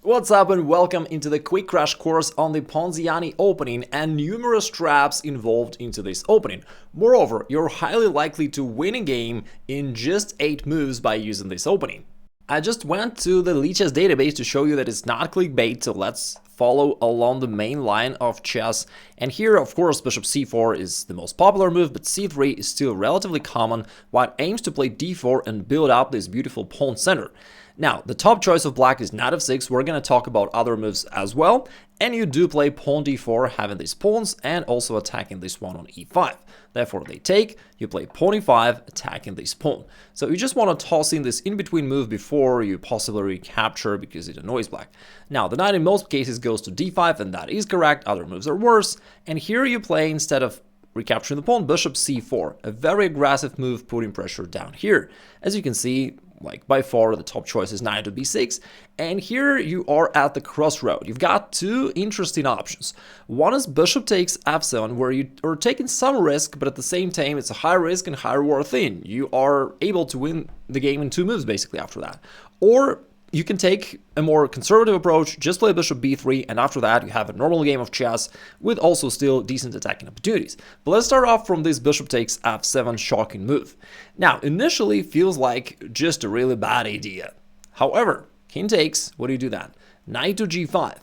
What's up and welcome into the quick crash course on the Ponziani Opening and numerous traps involved into this opening. Moreover, you're highly likely to win a game in just 8 moves by using this opening. I just went to the Chess database to show you that it's not clickbait, so let's follow along the main line of chess. And here, of course, bishop c4 is the most popular move, but c3 is still relatively common. White aims to play d4 and build up this beautiful pawn center. Now, the top choice of black is knight f6. We're going to talk about other moves as well. And you do play pawn d4, having these pawns and also attacking this one on e5. Therefore, they take, you play pawn e5, attacking this pawn. So you just want to toss in this in-between move before you possibly recapture because it annoys black. Now, the knight in most cases goes to d5, and that is correct. Other moves are worse. And here you play, instead of recapturing the pawn, bishop c4, a very aggressive move putting pressure down here. As you can see, like by far the top choice is knight to b6, and here you are at the crossroad. You've got two interesting options. One is bishop takes f7, where you are taking some risk, but at the same time it's a high risk and high reward thing. You are able to win the game in 2 moves basically after that. Or you can take a more conservative approach, just play bishop b3, and after that you have a normal game of chess with also still decent attacking opportunities. But let's start off from this bishop takes f7 shocking move. Now, initially feels like just a really bad idea. However, king takes, what do you do then? Knight to g5,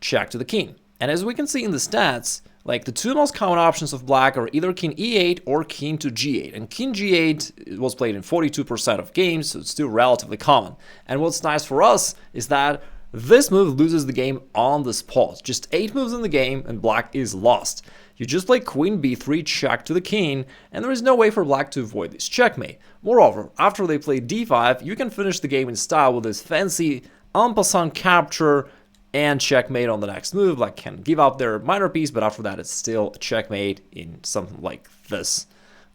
check to the king. And as we can see in the stats, like the 2 most common options of black are either king e8 or king to g8. And king g8 was played in 42% of games, so it's still relatively common. And what's nice for us is that this move loses the game on the spot. Just 8 moves in the game and black is lost. You just play queen b3, check to the king, and there is no way for black to avoid this checkmate. Moreover, after they play d5, you can finish the game in style with this fancy en passant capture and checkmate on the next move. Black can give up their minor piece, but after that it's still a checkmate in something like this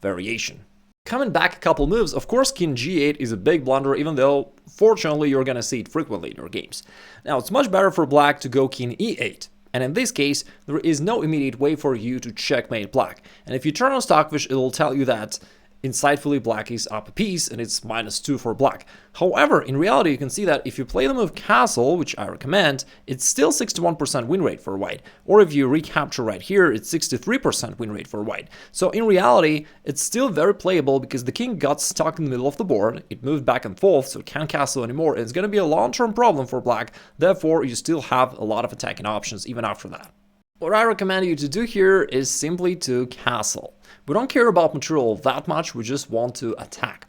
variation. Coming back a couple moves, of course king g8 is a big blunder, even though fortunately you're gonna see it frequently in your games. Now it's much better for black to go king e8. And in this case, there is no immediate way for you to checkmate black. And if you turn on Stockfish, it will tell you that insightfully black is up a piece and it's -2 for black. However, in reality, you can see that if you play the move castle, which I recommend, it's still 61% win rate for white. Or if you recapture right here, it's 63% win rate for white. So in reality, it's still very playable because the king got stuck in the middle of the board. It moved back and forth, so it can't castle anymore. It's going to be a long-term problem for black. Therefore, you still have a lot of attacking options even after that. What I recommend you to do here is simply to castle. We don't care about material that much, we just want to attack.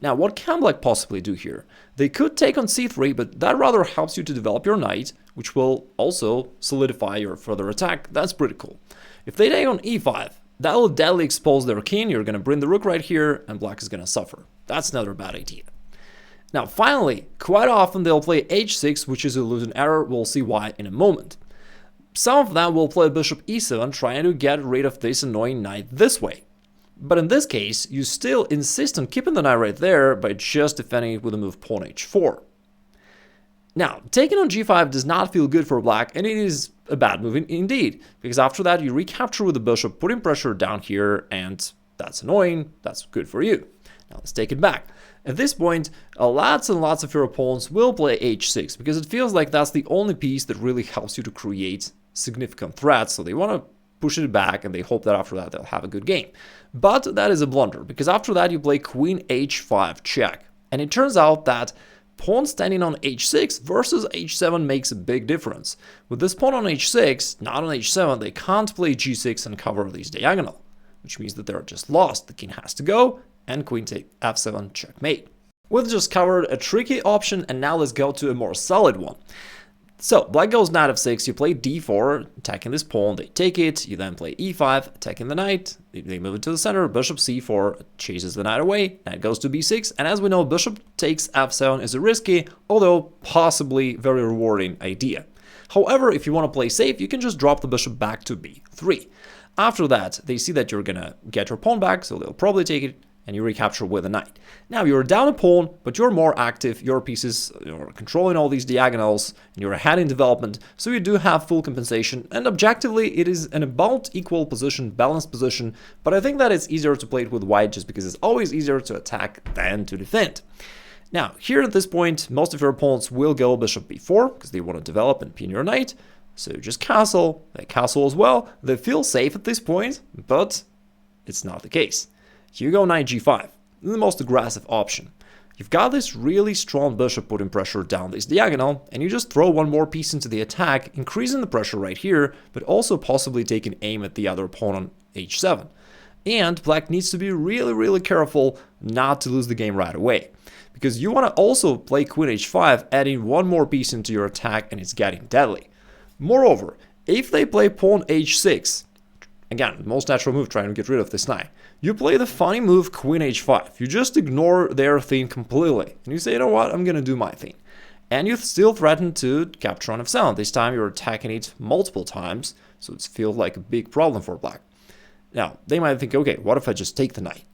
Now, what can black possibly do here? They could take on c3, but that rather helps you to develop your knight, which will also solidify your further attack. That's pretty cool. If they take on e5, that will deadly expose their king. You're going to bring the rook right here, and black is going to suffer. That's another bad idea. Now, finally, quite often they'll play h6, which is a losing error. We'll see why in a moment. Some of them will play bishop e7, trying to get rid of this annoying knight this way. But in this case, you still insist on keeping the knight right there by just defending it with the move pawn h4. Now, taking on g5 does not feel good for black, and it is a bad move indeed, because after that you recapture with the bishop, putting pressure down here, and that's annoying, that's good for you. Now let's take it back. At this point, lots and lots of your opponents will play h6, because it feels like that's the only piece that really helps you to create significant threats, so they want to push it back and they hope that after that they'll have a good game. But that is a blunder, because after that you play queen h5 check, and it turns out that pawn standing on h6 versus h7 makes a big difference. With this pawn on h6, not on h7, they can't play g6 and cover this diagonal, which means that they're just lost. The king has to go, and queen take f7 checkmate. We've just covered a tricky option, and now let's go to a more solid one. So, black goes knight f6, you play d4, attacking this pawn, they take it, you then play e5, attacking the knight, they move it to the center, bishop c4, chases the knight away, knight goes to b6, and as we know, bishop takes f7 is a risky, although possibly very rewarding idea. However, if you want to play safe, you can just drop the bishop back to b3. After that, they see that you're gonna get your pawn back, so they'll probably take it, and you recapture with a knight. Now you're down a pawn, but you're more active, your pieces are controlling all these diagonals, and you're ahead in development, so you do have full compensation, and objectively it is an about equal position, balanced position, but I think that it's easier to play it with white just because it's always easier to attack than to defend. Now, here at this point, most of your opponents will go bishop b4 because they want to develop and pin your knight. So just castle, they castle as well. They feel safe at this point, but it's not the case. You go knight g5, the most aggressive option. You've got this really strong bishop putting pressure down this diagonal, and you just throw one more piece into the attack, increasing the pressure right here, but also possibly taking aim at the other pawn on h7. And black needs to be really careful not to lose the game right away, because you want to also play queen h5, adding one more piece into your attack, and it's getting deadly. Moreover, if they play pawn h6, again, the most natural move trying to get rid of this knight, you play the funny move queen h5. You just ignore their thing completely, and you say, you know what, I'm gonna do my thing. And you still threaten to capture on f7. This time you're attacking it multiple times, so it feels like a big problem for black. Now, they might think, okay, what if I just take the knight?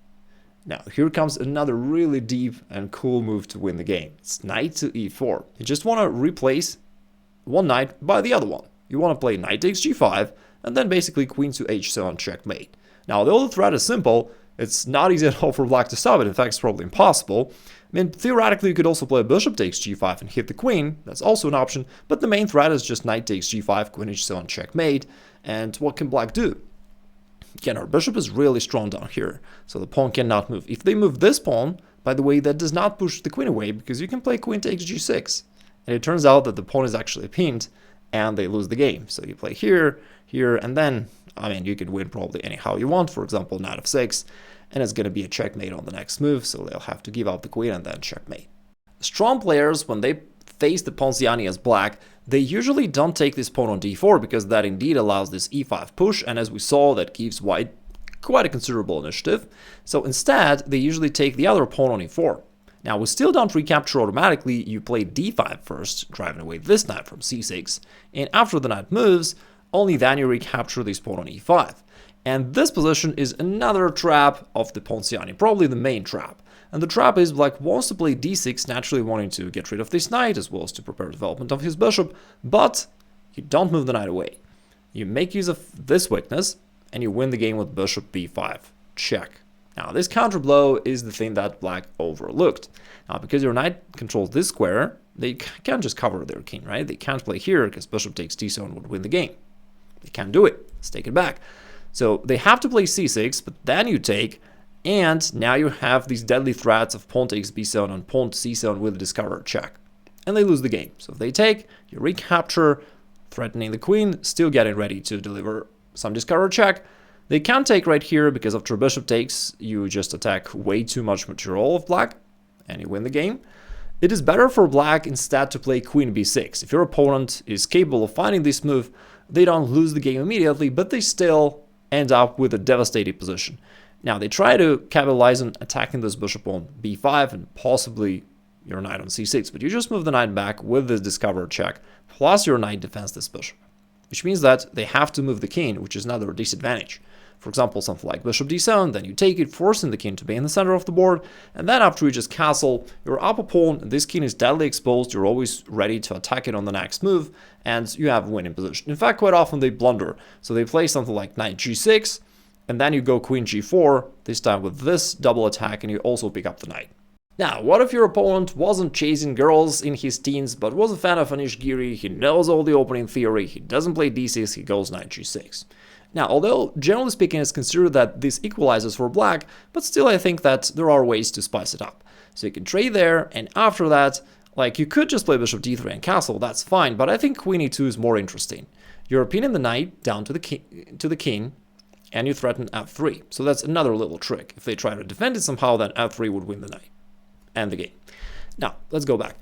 Now, here comes another really deep and cool move to win the game. It's knight to e4. You just want to replace one knight by the other one. You want to play knight takes g5, and then basically queen to h7 checkmate. Now, though the threat is simple, it's not easy at all for black to stop it. In fact, it's probably impossible. I mean, theoretically, you could also play bishop takes g5 and hit the queen. That's also an option, but the main threat is just knight takes g5, queen h7 checkmate. And what can black do? Again, our bishop is really strong down here, so the pawn cannot move. If they move this pawn, by the way, that does not push the queen away, because you can play queen takes g6. And it turns out that the pawn is actually pinned, and they lose the game. So you play here, here, and then, I mean, you could win probably anyhow you want. For example, knight f6, and it's going to be a checkmate on the next move, so they'll have to give up the queen and then checkmate. Strong players, when they face the Ponziani as black, they usually don't take this pawn on d4, because that indeed allows this e5 push, and as we saw, that gives white quite a considerable initiative. So instead, they usually take the other pawn on e4. Now, we still don't recapture automatically. You play d5 first, driving away this knight from c6, and after the knight moves, only then you recapture this pawn on e5. And this position is another trap of the Ponziani, probably the main trap. And the trap is black wants to play d6, naturally wanting to get rid of this knight, as well as to prepare development of his bishop, but you don't move the knight away. You make use of this weakness, and you win the game with bishop b5, check. Now, this counter blow is the thing that black overlooked. Now, because your knight controls this square, they can't just cover their king, right? They can't play here, because bishop takes d7 would win the game. They can't do it. Let's take it back. So they have to play c6, but then you take, and now you have these deadly threats of pawn takes b7 and pawn to c7 with a discovered check. And they lose the game. So if they take, you recapture, threatening the queen, still getting ready to deliver some discovered check. They can't take right here, because after bishop takes, you just attack way too much material of black, and you win the game. It is better for black instead to play queen b6. If your opponent is capable of finding this move, they don't lose the game immediately, but they still end up with a devastating position. Now, they try to capitalize on attacking this bishop on b5 and possibly your knight on c6, but you just move the knight back with this discovered check, plus your knight defends this bishop, which means that they have to move the king, which is another disadvantage. For example, something like bishop d7, then you take it, forcing the king to be in the center of the board, and then after you just castle, you're up a pawn, and this king is deadly exposed, you're always ready to attack it on the next move, and you have a winning position. In fact, quite often they blunder, so they play something like knight g6, and then you go queen g4, this time with this double attack, and you also pick up the knight. Now, what if your opponent wasn't chasing girls in his teens, but was a fan of Anish Giri, he knows all the opening theory, he doesn't play d6, he goes knight g6. Now, although generally speaking it's considered that this equalizes for black, but still I think that there are ways to spice it up. So you can trade there, and after that, like, you could just play bishop d3 and castle, that's fine, but I think queen e2 is more interesting. You're pinning the knight down to the king, and you threaten f3. So that's another little trick. If they try to defend it somehow, then f3 would win the knight and the game. Now, let's go back.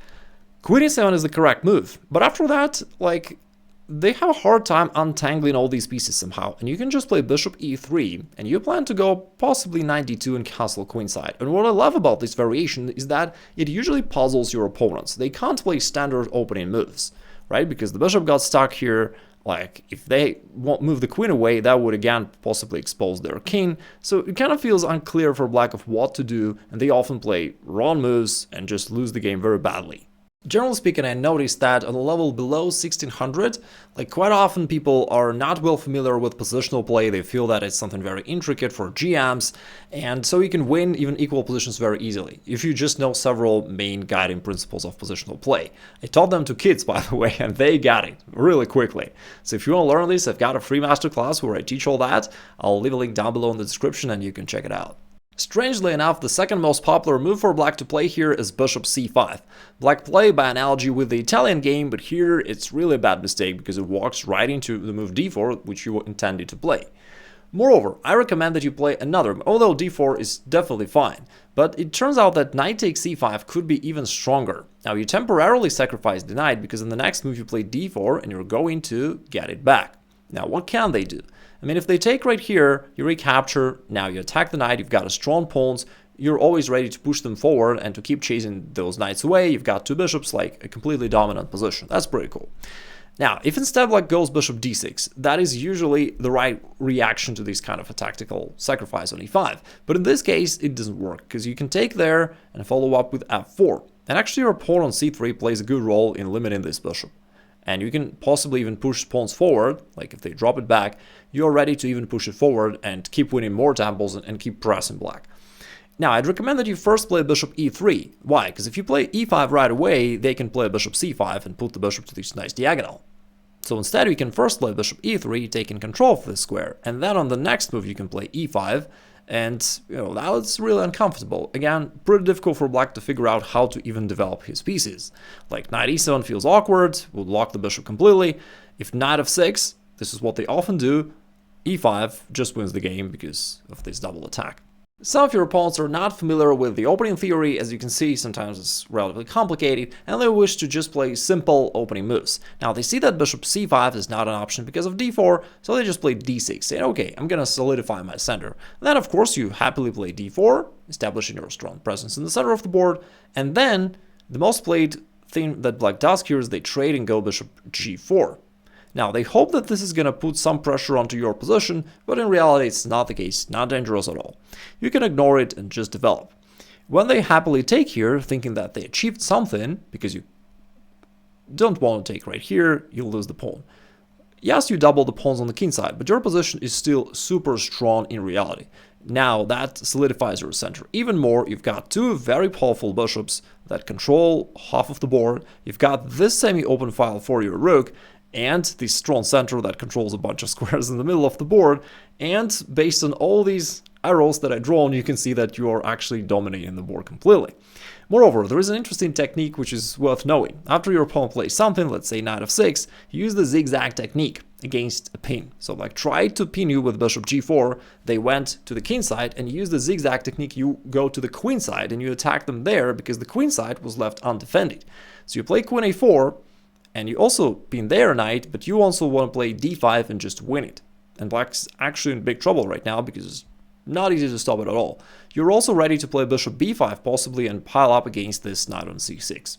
Queen e7 is the correct move, but after that, like, they have a hard time untangling all these pieces somehow, and you can just play bishop e3, and you plan to go possibly knight d2 and castle queenside. And what I love about this variation is that it usually puzzles your opponents. They can't play standard opening moves, right? Because the bishop got stuck here. Like, if they won't move the queen away, that would again possibly expose their king. So it kind of feels unclear for black of what to do, and they often play wrong moves and just lose the game very badly. Generally speaking, I noticed that on a level below 1600, like quite often people are not well familiar with positional play. They feel that it's something very intricate for GMs, and so you can win even equal positions very easily if you just know several main guiding principles of positional play. I taught them to kids, by the way, and they got it really quickly. So if you want to learn this, I've got a free masterclass where I teach all that. I'll leave a link down below in the description and you can check it out. Strangely enough, the second most popular move for black to play here is bishop c5. Black play by analogy with the Italian game, but here it's really a bad mistake because it walks right into the move d4, which you intended to play. Moreover, I recommend that you play another, although d4 is definitely fine, but it turns out that knight takes c5 could be even stronger. Now you temporarily sacrifice the knight because in the next move you play d4 and you're going to get it back. Now what can they do? I mean, if they take right here, you recapture, now you attack the knight, you've got a strong pawns, you're always ready to push them forward and to keep chasing those knights away, you've got two bishops, like a completely dominant position. That's pretty cool. Now, if instead black goes bishop d6, that is usually the right reaction to this kind of a tactical sacrifice on e5. But in this case, it doesn't work, because you can take there and follow up with f4. And actually your pawn on c3 plays a good role in limiting this bishop. And you can possibly even push pawns forward, like if they drop it back, you're ready to even push it forward and keep winning more temples and keep pressing black. Now, I'd recommend that you first play bishop e3. Why? Because if you play e5 right away, they can play bishop c5 and put the bishop to this nice diagonal. So instead, you can first play bishop e3, taking control of this square, and then on the next move you can play e5, and now it's really uncomfortable. Again, pretty difficult for black to figure out how to even develop his pieces. Like knight e7 feels awkward, would lock the bishop completely. If knight f6, this is what they often do, e5 just wins the game because of this double attack. Some of your opponents are not familiar with the opening theory. As you can see, sometimes it's relatively complicated, and they wish to just play simple opening moves. Now, they see that bishop c5 is not an option because of d4, so they just play d6, saying, okay, I'm going to solidify my center. And then, of course, you happily play d4, establishing your strong presence in the center of the board, and then the most played thing that black does here is they trade and go bishop g4. Now, they hope that this is going to put some pressure onto your position, but in reality it's not the case, not dangerous at all. You can ignore it and just develop. When they happily take here, thinking that they achieved something, because you don't want to take right here, you'll lose the pawn. Yes, you double the pawns on the king side, but your position is still super strong in reality. Now that solidifies your center even more. You've got two very powerful bishops that control half of the board. You've got this semi-open file for your rook, and the strong center that controls a bunch of squares in the middle of the board. And based on all these arrows that I've drawn, you can see that you are actually dominating the board completely. Moreover, there is an interesting technique which is worth knowing. After your opponent plays something, let's say knight f6, you use the zigzag technique against a pin. So like tried to pin you with bishop g4, they went to the king side, and you use the zigzag technique, you go to the queen side and you attack them there because the queen side was left undefended. So you play queen a4, and you also pin their knight, but you also want to play d5 and just win it. And black's actually in big trouble right now because it's not easy to stop it at all. You're also ready to play bishop b5 possibly and pile up against this knight on c6.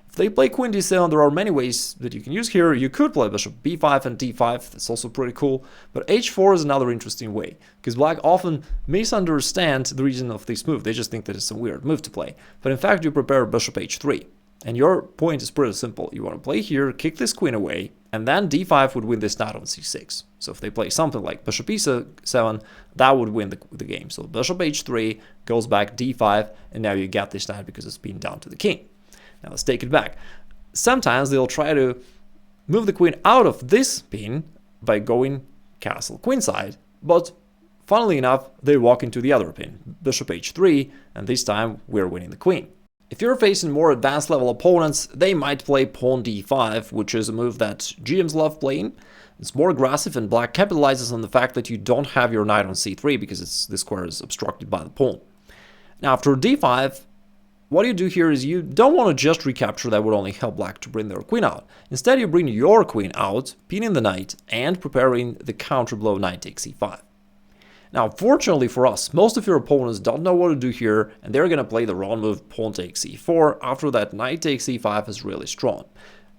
If they play queen d7, there are many ways that you can use here. You could play bishop b5 and d5, that's also pretty cool. But h4 is another interesting way, because black often misunderstands the reason of this move. They just think that it's a weird move to play. But in fact, you prepare bishop h3. And your point is pretty simple. You want to play here, kick this queen away, and then d5 would win this knight on c6. So if they play something like bishop e7, that would win the game. So bishop h3 goes back d5, and now you get this knight because it's been down to the king. Now let's take it back. Sometimes they'll try to move the queen out of this pin by going castle queenside, but funnily enough, they walk into the other pin, bishop h3, and this time we're winning the queen. If you're facing more advanced level opponents, they might play pawn d5, which is a move that GMs love playing. It's more aggressive, and black capitalizes on the fact that you don't have your knight on c3 because the square is obstructed by the pawn. Now after d5, what you do here is you don't want to just recapture, that would only help black to bring their queen out. Instead, you bring your queen out, pinning the knight, and preparing the counter blow knight takes c5. Now, fortunately for us, most of your opponents don't know what to do here, and they're going to play the wrong move, pawn takes c4, after that knight takes c5 is really strong.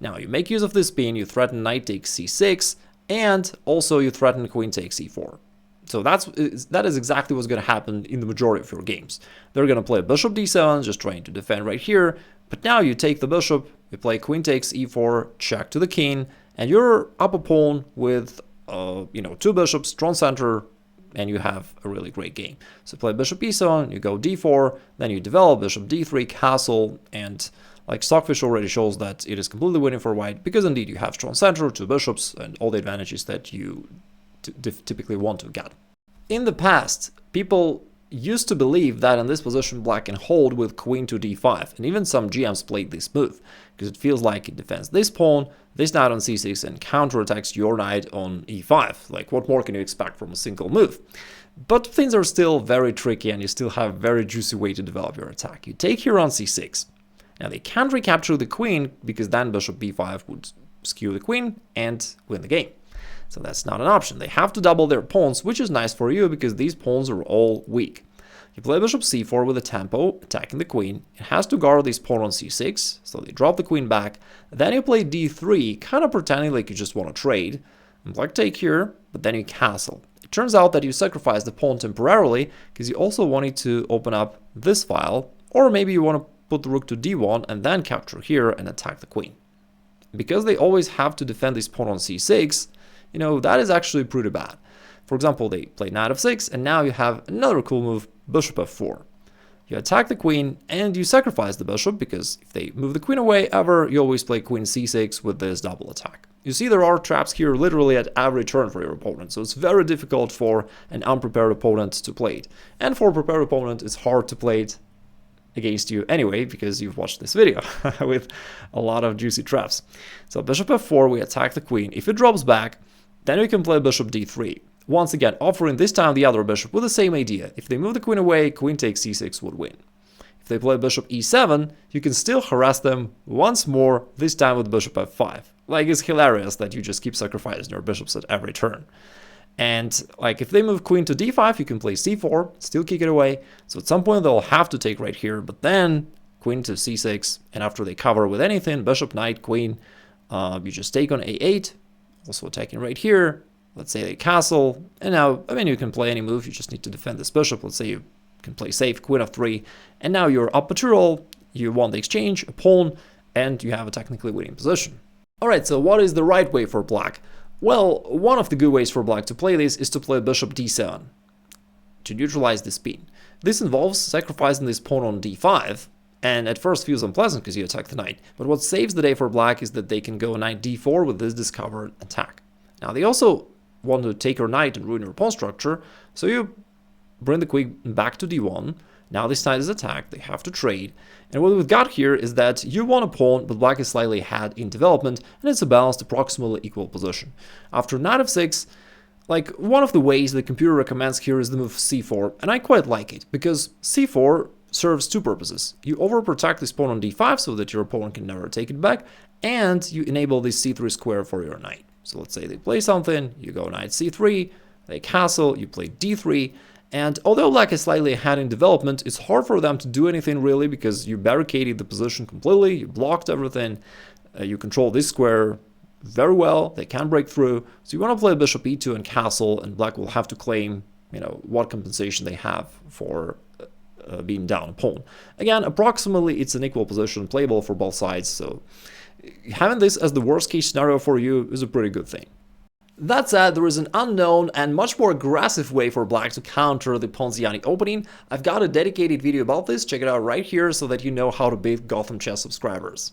Now, you make use of this pin, you threaten knight takes c6, and also you threaten queen takes c4. So that is exactly what's going to happen in the majority of your games. They're going to play bishop d7, just trying to defend right here, But now you take the bishop, you play queen takes e4, check to the king, and you're up a pawn with, two bishops, drawn center, and you have a really great game. So play bishop e7, you go d4, then you develop bishop d3, castle, and like Stockfish already shows that it is completely winning for white, because indeed you have strong center, two bishops, and all the advantages that you typically want to get. In the past, people used to believe that in this position black can hold with queen to d5, and even some GMs played this move, because it feels like it defends this pawn, this knight on c6, and counterattacks your knight on e5. Like, what more can you expect from a single move? But things are still very tricky, and you still have a very juicy way to develop your attack. You take here on c6. Now they can't recapture the queen, because then bishop b5 would skew the queen and win the game. So that's not an option. They have to double their pawns, which is nice for you because these pawns are all weak. You play bishop c4 with a tempo, attacking the queen. It has to guard this pawn on c6, so they drop the queen back. Then you play d3, kind of pretending like you just want to trade. And black take here, but then you castle. It turns out that you sacrifice the pawn temporarily because you also wanted to open up this file, or maybe you want to put the rook to d1 and then capture here and attack the queen. Because they always have to defend this pawn on c6, that is actually pretty bad. For example, they play knight f6, and now you have another cool move, bishop f4. You attack the queen, and you sacrifice the bishop, because if they move the queen away ever, you always play queen c6 with this double attack. You see there are traps here literally at every turn for your opponent, so it's very difficult for an unprepared opponent to play it. And for a prepared opponent, it's hard to play it against you anyway, because you've watched this video with a lot of juicy traps. So bishop f4, we attack the queen. If it drops back, then we can play bishop d3. Once again, offering this time the other bishop with the same idea. If they move the queen away, queen takes c6 would win. If they play bishop e7, you can still harass them once more, this time with bishop f5. Like, it's hilarious that you just keep sacrificing your bishops at every turn. And like, if they move queen to d5, you can play c4, still kick it away. So at some point they'll have to take right here, but then queen to c6, and after they cover with anything, bishop, knight, queen, you just take on a8, also attacking right here. Let's say they castle, and now, you can play any move, you just need to defend this bishop. Let's say you can play safe, queen f3, and now you're up a roll, you won the exchange, a pawn, and you have a technically winning position. Alright, so what is the right way for black? Well, one of the good ways for black to play this is to play bishop d7, to neutralize the spin. This involves sacrificing this pawn on d5, and at first feels unpleasant because you attack the knight, but what saves the day for black is that they can go knight d4 with this discovered attack. Now they also want to take your knight and ruin your pawn structure, so you bring the queen back to d1. Now this knight is attacked, they have to trade, and what we've got here is that you won a pawn, but black is slightly ahead in development, and it's a balanced, approximately equal position. After knight f6, like, one of the ways the computer recommends here is the move c4, and I quite like it, because c4 serves two purposes. You overprotect this pawn on d5 so that your opponent can never take it back, and you enable this c3 square for your knight. So let's say they play something, you go knight c3, they castle, you play d3, and although black is slightly ahead in development, it's hard for them to do anything really because you barricaded the position completely, you blocked everything, you control this square very well, they can't break through, so you want to play bishop e2 and castle, and black will have to claim, what compensation they have for being down a pawn. Again, approximately it's an equal position, playable for both sides, so having this as the worst case scenario for you is a pretty good thing. That said, there is an unknown and much more aggressive way for black to counter the Ponziani opening. I've got a dedicated video about this, check it out right here so that you know how to beat Gotham Chess subscribers.